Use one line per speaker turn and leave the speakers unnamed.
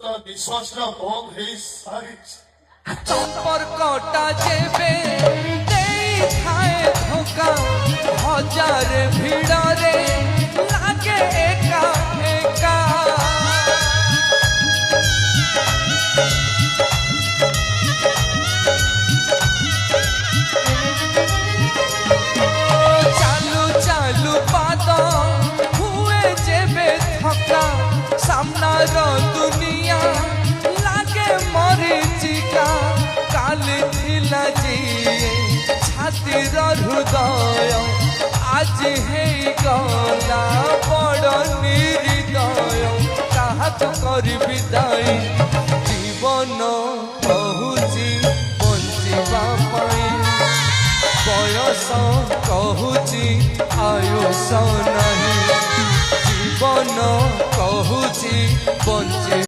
বিশ্বাসটা বন্ধ হয়ে সারিছে
সম্পর্কটা যেবে দেখায় ধোকা হাজার ভিড়রে লাগে একা একা চালু চালু পাদ হুয়ে যেবে ধোকা সামনার দুনিয়া লাগে মরিচিকা কালি ଥିଲା ଯିଏ ଛାତିର ହୃଦୟ ଆଜି ହେଇଗଲା ବଡ଼ ନିରିଦୟ କାହାକୁ କରିବି ଦାୟୀ ଜୀବନ କହୁଛି ବଞ୍ଚିବା ପାଇଁ ବୟସ କହୁଛି ଆୟୁଷ ନାହିଁ ଜୀବନ କହୁଛି ବଞ୍ଚି